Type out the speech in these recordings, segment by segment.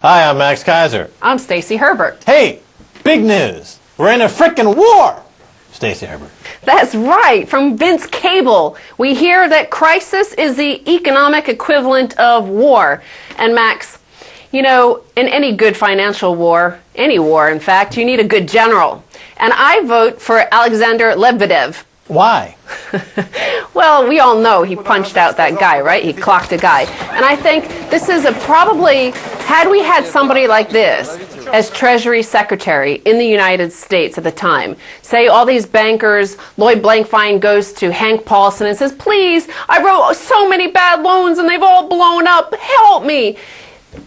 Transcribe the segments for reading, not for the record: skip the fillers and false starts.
Hi, I'm Max Kieser. I'm Stacie Herbert. Hey, big news. We're in a frickin' war. Stacie Herbert. That's right. From Vince Cable, we hear that crisis is the economic equivalent of war. And Max, you know, in any good financial war, any war in fact, you need a good general. And I vote for Alexander Lebedev. Why? Well, we all know he punched out that guy, right? He clocked a guy. And I think this is probably, had we had somebody like this as Treasury Secretary in the United States at the time, say all these bankers, Lloyd Blankfein goes to Hank Paulson and says, please, I wrote so many bad loans and they've all blown up, help me.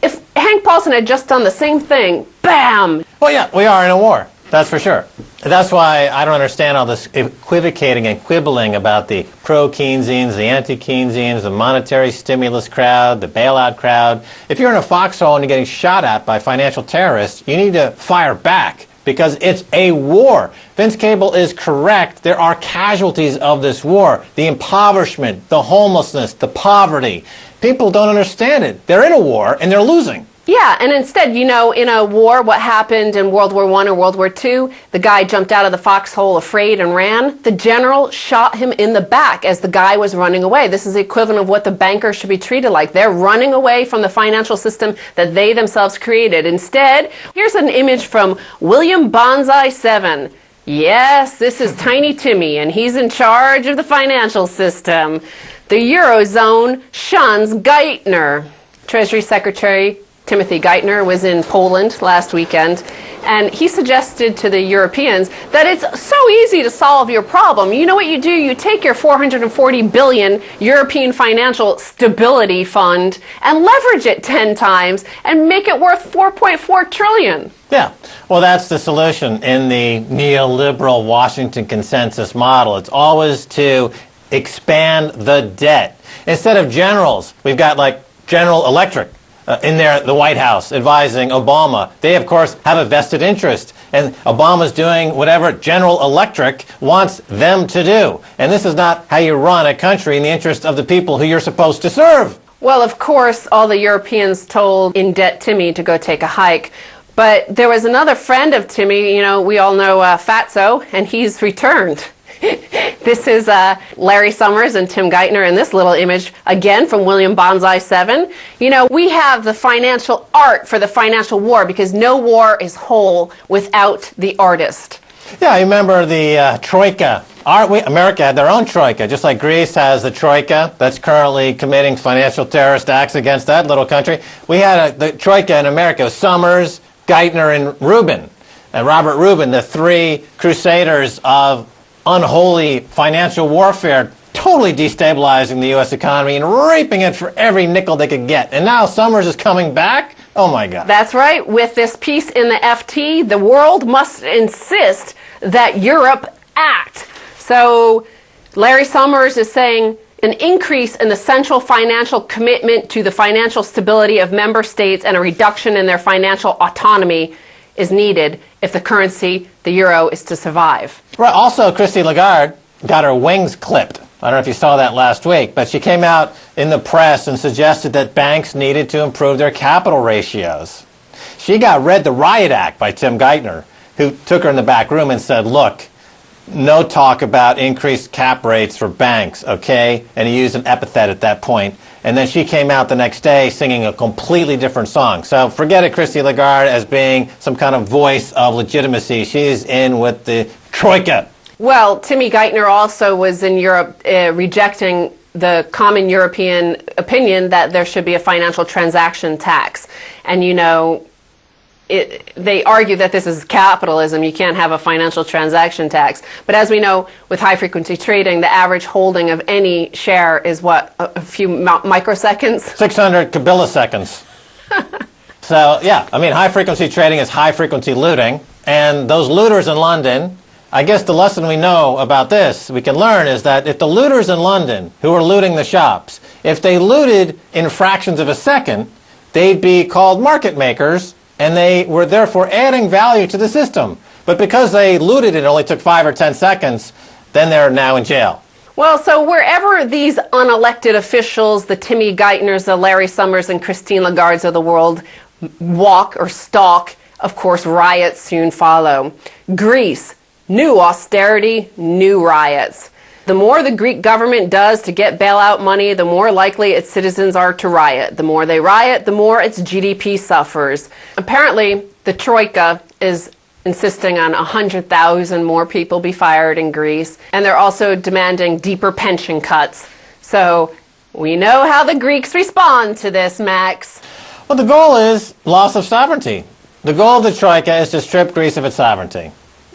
If Hank Paulson had just done the same thing, bam! Well, yeah, we are in a war. That's for sure. That's why I don't understand all this equivocating and quibbling about the pro-Keynesians, the anti-Keynesians, the monetary stimulus crowd, the bailout crowd. If you're in a foxhole and you're getting shot at by financial terrorists, you need to fire back because it's a war. Vince Cable is correct. There are casualties of this war. The impoverishment, the homelessness, the poverty. People don't understand it. They're in a war and they're losing. Yeah, and instead, you know, in a war, what happened in World War I or World War II, the guy jumped out of the foxhole afraid and ran. The general shot him in the back as the guy was running away. This is the equivalent of what the bankers should be treated like. They're running away from the financial system that they themselves created. Instead, here's an image from William Banzai 7. Yes, this is Tiny Timmy, and he's in charge of the financial system. The Eurozone shuns Geithner. Treasury Secretary Timothy Geithner was in Poland last weekend, and he suggested to the Europeans that it's so easy to solve your problem. You know what you do? You take your 440 billion European Financial Stability Fund and leverage it 10 times and make it worth 4.4 trillion. Yeah, well, that's the solution in the neoliberal Washington consensus model. It's always to expand the debt. Instead of generals, we've got like General Electric in there at the White House advising Obama. They, of course, have a vested interest. And Obama's doing whatever General Electric wants them to do. And this is not how you run a country in the interest of the people who you're supposed to serve. Well, of course, all the Europeans told in-debt Timmy to go take a hike. But there was another friend of Timmy, you know, we all know Fatso, and he's returned. This is Larry Summers and Tim Geithner in this little image, again from William Banzai 7. You know, we have the financial art for the financial war because no war is whole without the artist. Yeah, I remember the Troika. America had their own Troika, just like Greece has the Troika that's currently committing financial terrorist acts against that little country. We had the Troika in America, Summers, Geithner, and Rubin. And Robert Rubin, the three crusaders of unholy financial warfare, totally destabilizing the U.S. economy and raping it for every nickel they could get. And now Summers is coming back? Oh, my God. That's right. With this piece in the FT, the world must insist that Europe act. So Larry Summers is saying an increase in the central financial commitment to the financial stability of member states and a reduction in their financial autonomy is needed if the currency, the euro, is to survive. Right. Also, Christine Lagarde got her wings clipped. I don't know if you saw that last week, but she came out in the press and suggested that banks needed to improve their capital ratios. She got read the Riot Act by Tim Geithner, who took her in the back room and said, look, no talk about increased cap rates for banks, okay? And he used an epithet at that point. And then she came out the next day singing a completely different song. So forget it, Christine Lagarde, as being some kind of voice of legitimacy. She's in with the Troika. Well, Timmy Geithner also was in Europe rejecting the common European opinion that there should be a financial transaction tax. And, you know, they argue that this is capitalism. You can't have a financial transaction tax. But as we know, with high-frequency trading, the average holding of any share is, what, a few microseconds? 600 kibiloseconds. So, yeah, I mean, high-frequency trading is high-frequency looting. And those looters in London, I guess the lesson we know about this, we can learn, is that if the looters in London who are looting the shops, if they looted in fractions of a second, they'd be called market makers, and they were therefore adding value to the system. But because they looted it only took 5 or 10 seconds, then they're now in jail. Well, so wherever these unelected officials, the Timmy Geithners, the Larry Summers, and Christine Lagardes of the world walk or stalk. Of course, riots soon follow. Greece, new austerity, new riots. The more the Greek government does to get bailout money, the more likely its citizens are to riot. The more they riot, the more its GDP suffers. Apparently, the Troika is insisting on 100,000 more people be fired in Greece, and they're also demanding deeper pension cuts. So we know how the Greeks respond to this, Max. Well, the goal is loss of sovereignty. The goal of the Troika is to strip Greece of its sovereignty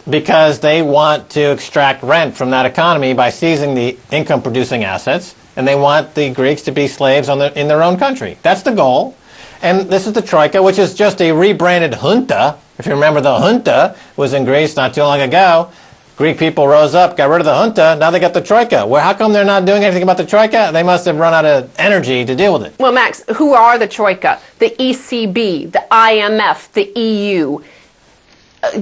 because they want to extract rent from that economy by seizing the income-producing assets, and they want the Greeks to be slaves in their own country. That's the goal. And this is the Troika, which is just a rebranded junta. If you remember, the junta was in Greece not too long ago. Greek people rose up, got rid of the junta, now they got the Troika. Well, how come they're not doing anything about the Troika? They must have run out of energy to deal with it. Well, Max, who are the Troika? The ECB, the IMF, the EU.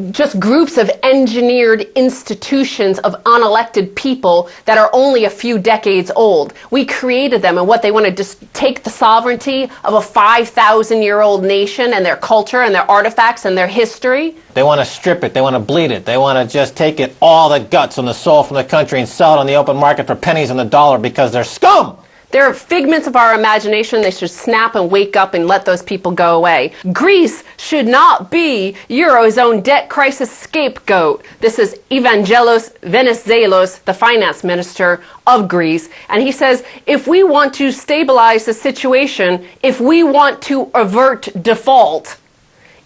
Just groups of engineered institutions of unelected people that are only a few decades old. We created them, and what they want to just take the sovereignty of a 5,000-year-old nation and their culture and their artifacts and their history. They want to strip it. They want to bleed it. They want to just take it, all the guts and the soul from the country and sell it on the open market for pennies on the dollar because they're scum. They're figments of our imagination. They should snap and wake up and let those people go away. Greece should not be Eurozone debt crisis scapegoat. This is Evangelos Venizelos, the finance minister of Greece. And he says, if we want to stabilize the situation, if we want to avert default,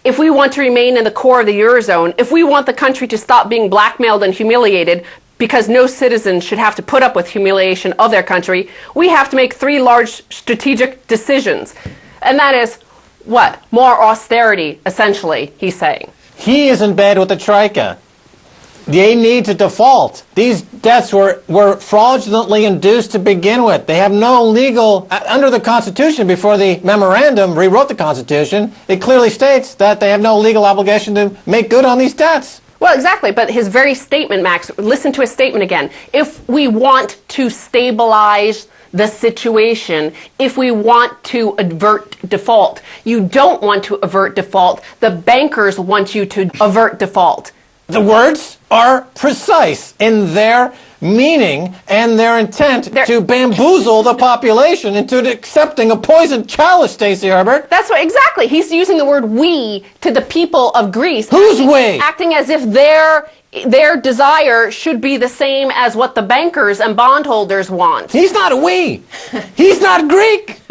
if we want to remain in the core of the Eurozone, if we want the country to stop being blackmailed and humiliated, because no citizen should have to put up with humiliation of their country, we have to make three large strategic decisions. And that is, what? More austerity, essentially, he's saying. He is in bed with the Troika. They need to default. These debts were fraudulently induced to begin with. They have no legal, under the Constitution, before the memorandum rewrote the Constitution, it clearly states that they have no legal obligation to make good on these debts. Well, exactly, but his very statement, Max, listen to his statement again. If we want to stabilize the situation, if we want to avert default, you don't want to avert default. The bankers want you to avert default. The words are precise in their meaning and their intent to bamboozle the population into accepting a poisoned chalice, Stacie Herbert. That's what, exactly. He's using the word we to the people of Greece. Who's we? Acting as if their desire should be the same as what the bankers and bondholders want. He's not a we. He's not Greek.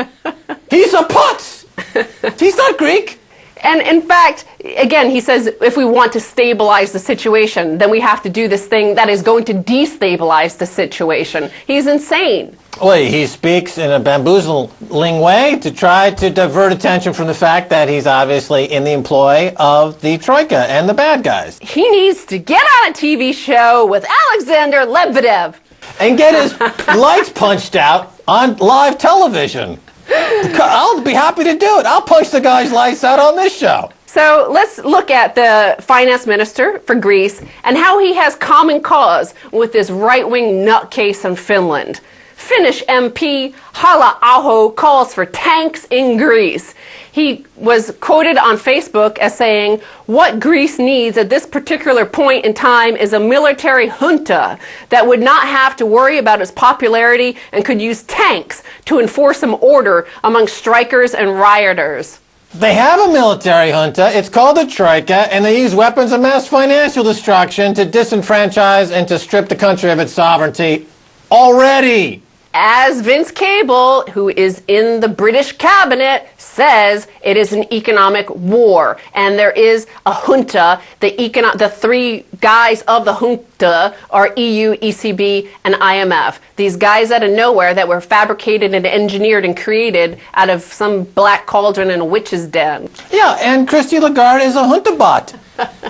He's a putz. He's not Greek. And in fact, again, he says if we want to stabilize the situation, then we have to do this thing that is going to destabilize the situation. He's insane. Well, he speaks in a bamboozling way to try to divert attention from the fact that he's obviously in the employ of the Troika and the bad guys. He needs to get on a TV show with Alexander Lebedev. And get his lights punched out on live television. I'll be happy to do it. I'll punch the guy's lights out on this show. So let's look at the finance minister for Greece and how he has common cause with this right-wing nutcase in Finland. Finnish MP Halla-aho calls for tanks in Greece. He was quoted on Facebook as saying, what Greece needs at this particular point in time is a military junta that would not have to worry about its popularity and could use tanks to enforce some order among strikers and rioters. They have a military junta. It's called the Troika, and they use weapons of mass financial destruction to disenfranchise and to strip the country of its sovereignty already. As Vince Cable, who is in the British cabinet, says, it is an economic war. And there is a junta. The three guys of the junta are EU, ECB, and IMF. These guys out of nowhere that were fabricated and engineered and created out of some black cauldron in a witch's den. Yeah, and Christine Lagarde is a junta bot.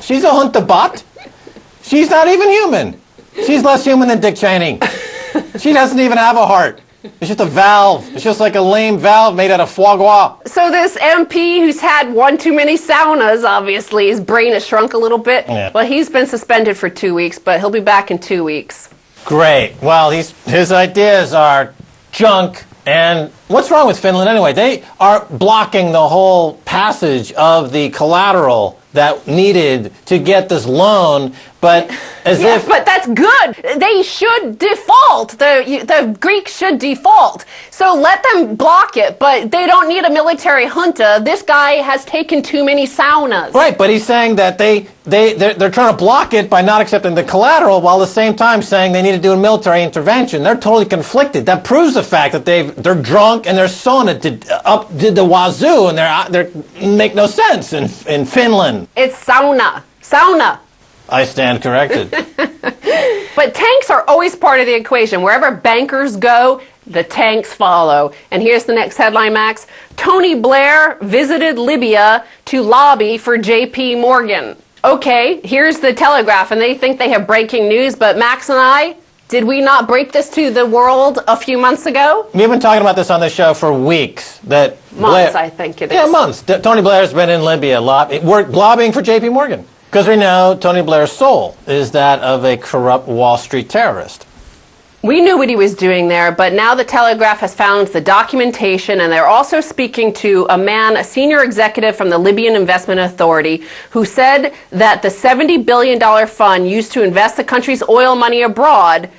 She's a junta bot. She's not even human. She's less human than Dick Cheney. She doesn't even have a heart. It's just a valve. It's just like a lame valve made out of foie gras. So this MP who's had one too many saunas, obviously, his brain has shrunk a little bit. Yeah. Well, he's been suspended for 2 weeks, but he'll be back in 2 weeks. Great. Well, his ideas are junk, And what's wrong with Finland anyway? They are blocking the whole passage of the collateral that needed to get this loan, but but that's good. They should default. The Greeks should default. So let them block it, but they don't need a military junta. This guy has taken too many saunas. Right, but he's saying that they're trying to block it by not accepting the collateral while at the same time saying they need to do a military intervention. They're totally conflicted. That proves the fact that they're drunk and their sauna did the wazoo, and they make no sense in Finland. It's sauna. Sauna. I stand corrected. But tanks are always part of the equation. Wherever bankers go, the tanks follow. And here's the next headline, Max. Tony Blair visited Libya to lobby for J.P. Morgan. Okay, here's the Telegraph, and they think they have breaking news, but Max and I, did we not break this to the world a few months ago? We've been talking about this on the show for weeks. Months, I think it is. Yeah, months. Tony Blair's been in Libya lobbying for J.P. Morgan. Because we know Tony Blair's soul is that of a corrupt Wall Street terrorist. We knew what he was doing there, but now the Telegraph has found the documentation, and they're also speaking to a senior executive from the Libyan Investment Authority, who said that the $70 billion fund used to invest the country's oil money abroad,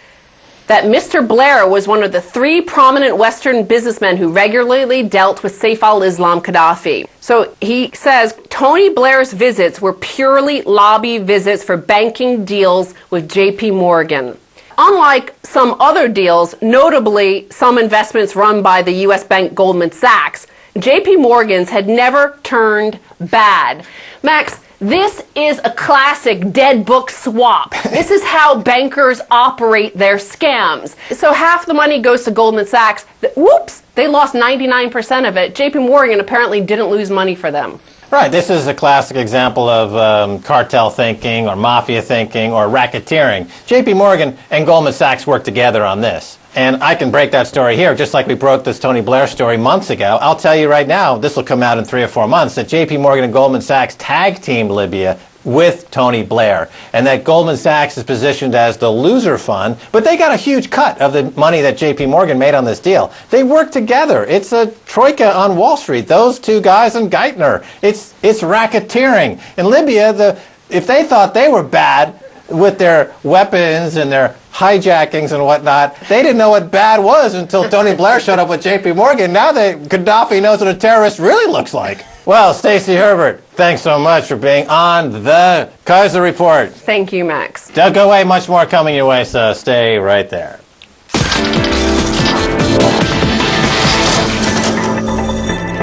that Mr. Blair was one of the 3 prominent Western businessmen who regularly dealt with Saif al-Islam Gaddafi. So he says Tony Blair's visits were purely lobby visits for banking deals with J.P. Morgan. Unlike some other deals, notably some investments run by the U.S. bank Goldman Sachs, J.P. Morgan's had never turned bad. Max, this is a classic dead book swap. This is how bankers operate their scams. So half the money goes to Goldman Sachs. Whoops, they lost 99% of it. J.P. Morgan apparently didn't lose money for them. Right, this is a classic example of cartel thinking or mafia thinking or racketeering. J.P. Morgan and Goldman Sachs worked together on this. And I can break that story here, just like we broke this Tony Blair story months ago. I'll tell you right now, this will come out in 3 or 4 months, that J.P. Morgan and Goldman Sachs tag-teamed Libya with Tony Blair, and that Goldman Sachs is positioned as the loser fund, but they got a huge cut of the money that J.P. Morgan made on this deal. They work together. It's a troika on Wall Street, those 2 guys and Geithner. It's racketeering. In Libya, if they thought they were bad with their weapons and their hijackings and whatnot, they didn't know what bad was until Tony Blair showed up with J.P. Morgan. Now Gaddafi knows what a terrorist really looks like. Well, Stacie Herbert, thanks so much for being on the Kieser Report. Thank you, Max. Don't go away, much more coming your way, so stay right there.